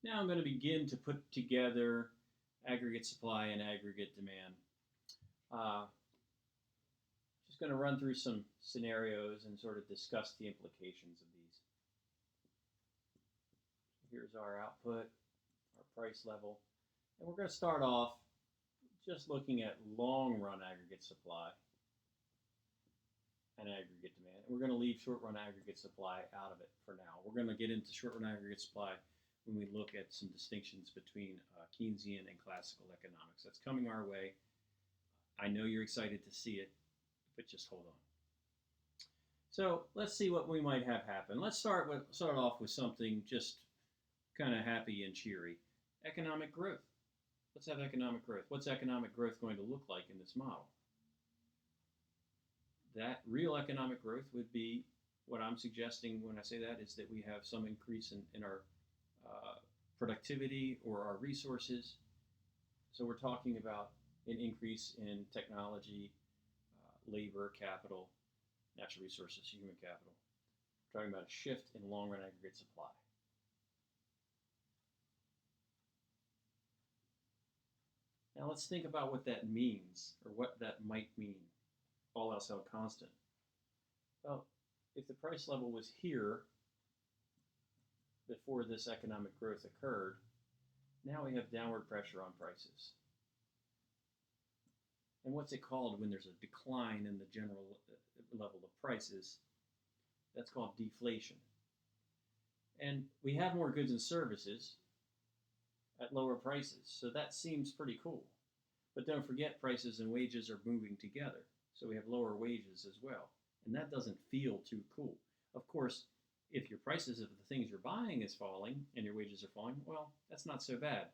Now I'm going to begin to put together aggregate supply and aggregate demand. Uh, just going to run through some scenarios and sort of discuss the implications of these. Here's our output, our price level, and we're going to start off just looking at long-run aggregate supply and aggregate demand. And we're going to leave short-run aggregate supply out of it for now. We're going to get into short-run aggregate supply when we look at some distinctions between Keynesian and classical economics. That's coming our way. I know you're excited to see it, but just hold on. So let's see what we might have happen. Let's start off with something just kind of happy and cheery. Economic growth. Let's have economic growth. What's economic growth going to look like in this model? That real economic growth would be, what I'm suggesting when I say that is that we have some increase in our productivity or our resources. So we're talking about an increase in technology, labor, capital, natural resources, human capital. We're talking about a shift in long-run aggregate supply. Now let's think about what that means, or what that might mean, all else held constant. Well, if the price level was here before this economic growth occurred, now we have downward pressure on prices. And what's it called when there's a decline in the general level of prices? That's called deflation. And we have more goods and services at lower prices, so that seems pretty cool. But don't forget, prices and wages are moving together, so we have lower wages as well. And that doesn't feel too cool. Of course, if your prices of the things you're buying is falling and your wages are falling, well, that's not so bad.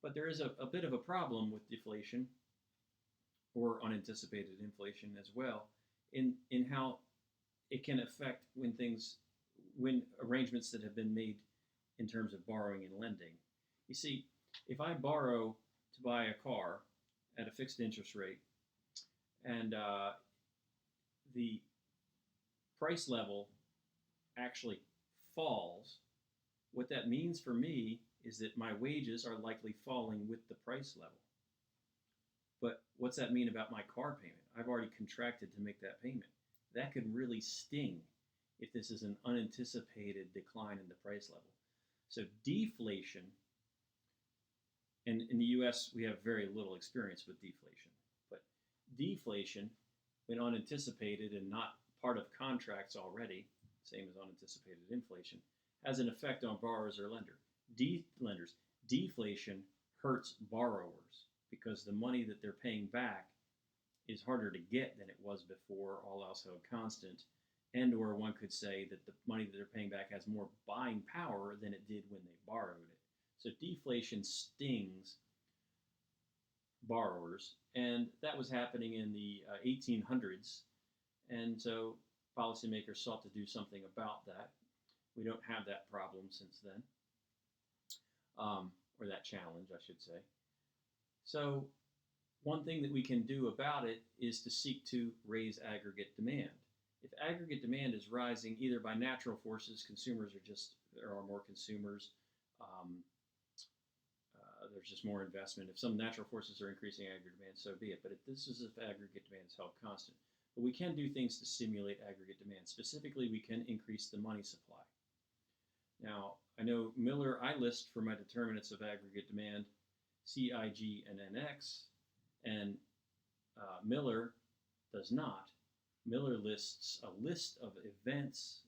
But there is a bit of a problem with deflation, or unanticipated inflation as well, in how it can affect when arrangements that have been made in terms of borrowing and lending. You see, if I borrow to buy a car at a fixed interest rate, and the price level actually falls, what that means for me is that my wages are likely falling with the price level. But what's that mean about my car payment? I've already contracted to make that payment. That could really sting if this is an unanticipated decline in the price level. So deflation, and in the US we have very little experience with deflation, but deflation, when unanticipated and not part of contracts already, same as unanticipated inflation, has an effect on borrowers or lenders. Deflation hurts borrowers because the money that they're paying back is harder to get than it was before, all else held constant, and or one could say that the money that they're paying back has more buying power than it did when they borrowed it. So deflation stings borrowers, and that was happening in the 1800s, and so policymakers sought to do something about that. We don't have that problem since then, or that challenge, I should say. So one thing that we can do about it is to seek to raise aggregate demand. If aggregate demand is rising either by natural forces, there are more consumers, there's just more investment. If some natural forces are increasing aggregate demand, so be it. But this is if aggregate demand is held constant. But we can do things to stimulate aggregate demand. Specifically, we can increase the money supply. Now, I know I list for my determinants of aggregate demand CIG and NX, and Miller does not. Miller lists a list of events,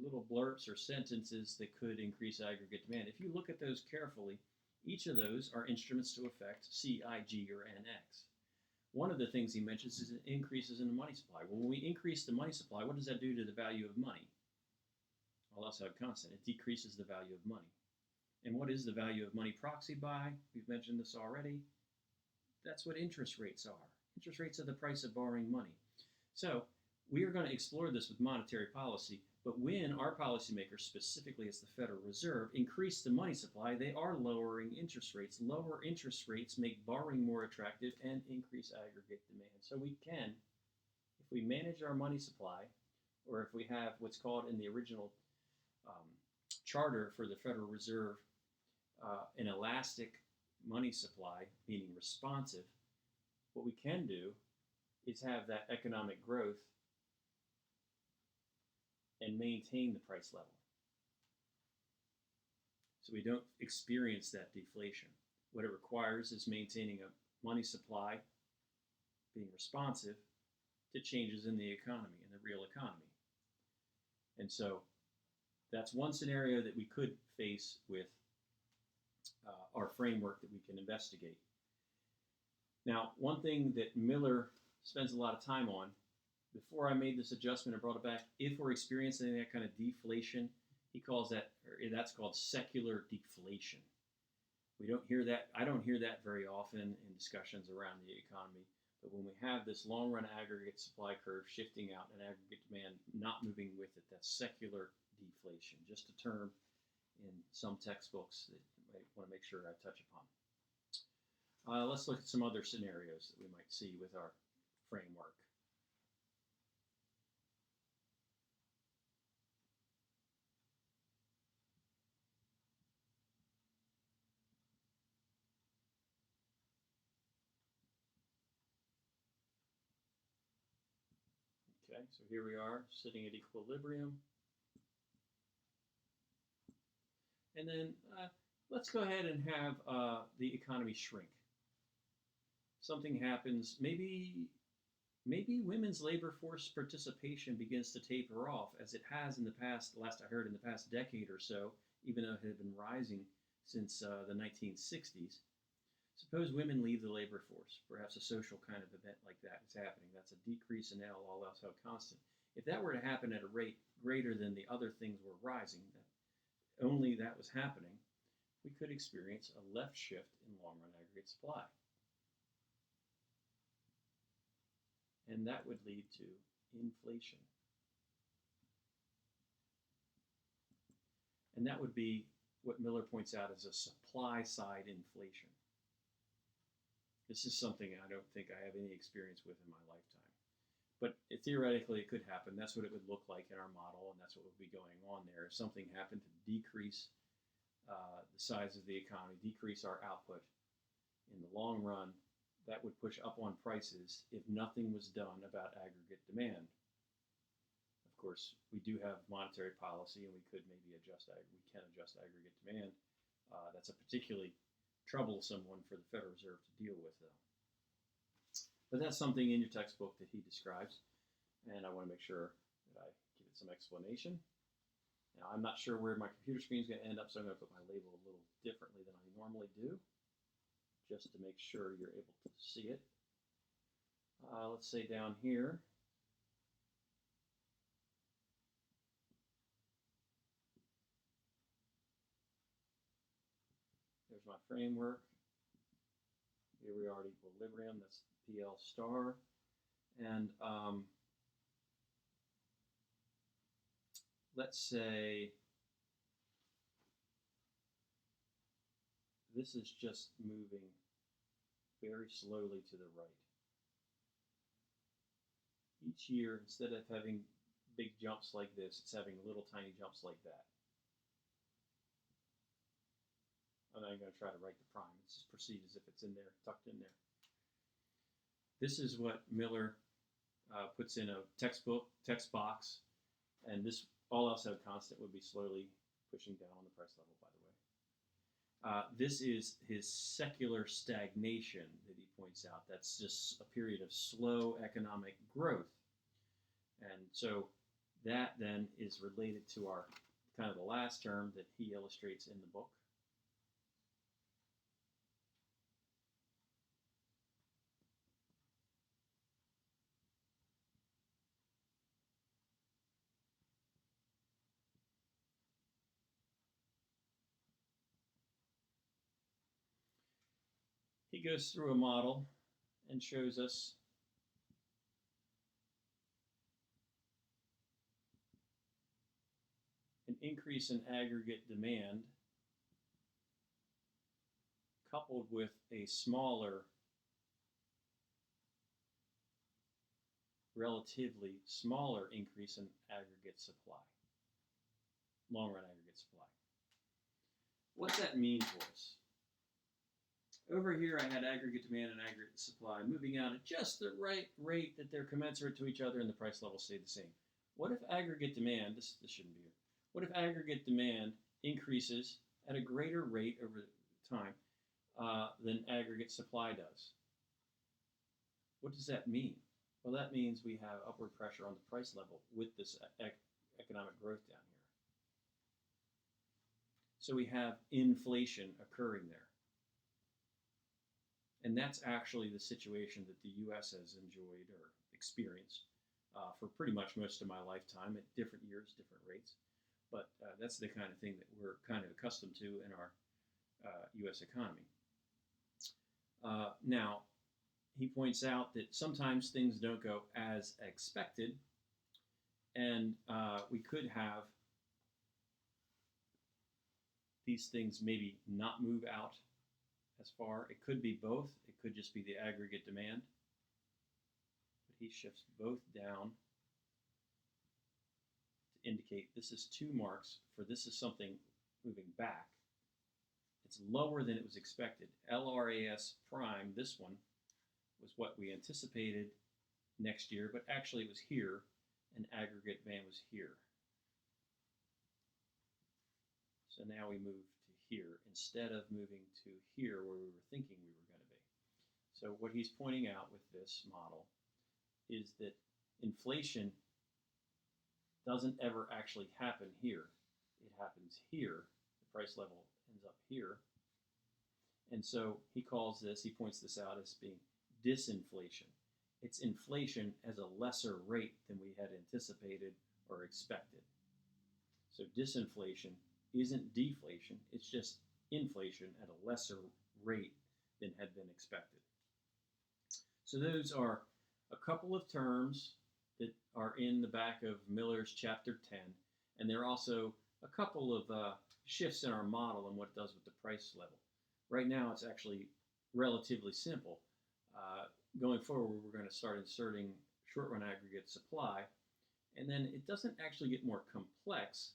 little blurps or sentences that could increase aggregate demand. If you look at those carefully, each of those are instruments to affect CIG or NX. One of the things he mentions is increases in the money supply. Well, when we increase the money supply, what does that do to the value of money? All else held constant. It decreases the value of money. And what is the value of money proxied by? We've mentioned this already. That's what interest rates are. Interest rates are the price of borrowing money. So we are going to explore this with monetary policy, but when our policymakers, specifically as the Federal Reserve, increase the money supply, they are lowering interest rates. Lower interest rates make borrowing more attractive and increase aggregate demand. So we can, if we manage our money supply, or if we have what's called in the original charter for the Federal Reserve an elastic money supply, meaning responsive, what we can do is have that economic growth and maintain the price level. So we don't experience that deflation. What it requires is maintaining a money supply, being responsive to changes in the economy, in the real economy. And so that's one scenario that we could face with our framework that we can investigate. Now, one thing that Miller spends a lot of time on, before I made this adjustment and brought it back, if we're experiencing that kind of deflation, he calls that, or that's called secular deflation. We don't hear that, I don't hear that very often in discussions around the economy, but when we have this long-run aggregate supply curve shifting out and aggregate demand not moving with it, that's secular deflation, just a term in some textbooks that you might want to make sure I touch upon. Let's look at some other scenarios that we might see with our framework. Okay, so here we are sitting at equilibrium. And then let's go ahead and have the economy shrink. Something happens, maybe women's labor force participation begins to taper off, as it has in the past, last I heard, in the past decade or so, even though it had been rising since the 1960s. Suppose women leave the labor force, perhaps a social kind of event like that is happening. That's a decrease in L, all else held constant. If that were to happen at a rate greater than the other things were rising, that only that was happening, we could experience a left shift in long-run aggregate supply. And that would lead to inflation. And that would be what Miller points out as a supply-side inflation. This is something I don't think I have any experience with in my lifetime. But theoretically, it could happen. That's what it would look like in our model, and that's what would be going on there. If something happened to decrease the size of the economy, decrease our output in the long run, that would push up on prices if nothing was done about aggregate demand. Of course, we do have monetary policy, and we could maybe adjust aggregate demand. That's a particularly troublesome one for the Federal Reserve to deal with, though. But that's something in your textbook that he describes, and I want to make sure that I give it some explanation. Now, I'm not sure where my computer screen is going to end up, so I'm going to put my label a little differently than I normally do, just to make sure you're able to see it. Let's say down here, there's my framework. Here we are at equilibrium, that's PL star. And let's say this is just moving very slowly to the right. Each year, instead of having big jumps like this, it's having little tiny jumps like that. I'm not going to try to write the prime. Let's just proceed as if it's in there, tucked in there. This is what Miller puts in a text box, and this all else held constant would be slowly pushing down on the price level, by the way. This is his secular stagnation that he points out. That's just a period of slow economic growth. And so that then is related to our kind of the last term that he illustrates in the book. He goes through a model and shows us an increase in aggregate demand coupled with a relatively smaller increase in aggregate supply, long-run aggregate supply. what's that mean for us? Over here, I had aggregate demand and aggregate supply moving out at just the right rate that they're commensurate to each other and the price levels stay the same. What if aggregate demand, this shouldn't be here, what if aggregate demand increases at a greater rate over time than aggregate supply does? What does that mean? Well, that means we have upward pressure on the price level with this economic growth down here. So we have inflation occurring there. And that's actually the situation that the U.S. has enjoyed or experienced for pretty much most of my lifetime at different years, different rates. But that's the kind of thing that we're kind of accustomed to in our U.S. economy. Now, he points out that sometimes things don't go as expected, and we could have these things maybe not move out as far. It could be both. It could just be the aggregate demand. But he shifts both down to indicate this is 2 marks for this is something moving back. It's lower than it was expected. LRAS prime, this one, was what we anticipated next year, but actually it was here, and aggregate demand was here. So now we move to here instead of moving to here where we were thinking we were going to be. So what he's pointing out with this model is that inflation doesn't ever actually happen here. It happens here. The price level ends up here. And so he calls this, he points this out as being disinflation. It's inflation as a lesser rate than we had anticipated or expected. So disinflation isn't deflation, it's just inflation at a lesser rate than had been expected. So those are a couple of terms that are in the back of Miller's Chapter 10, and there are also a couple of shifts in our model and what it does with the price level. Right now it's actually relatively simple. Going forward, we're going to start inserting short-run aggregate supply, and then it doesn't actually get more complex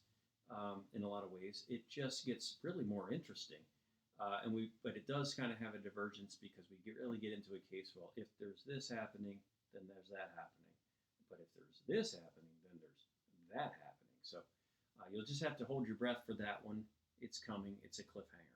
in a lot of ways. It just gets really more interesting. But it does kind of have a divergence because we really get into a case, well, if there's this happening, then there's that happening. But if there's this happening, then there's that happening. So you'll just have to hold your breath for that one. It's coming. It's a cliffhanger.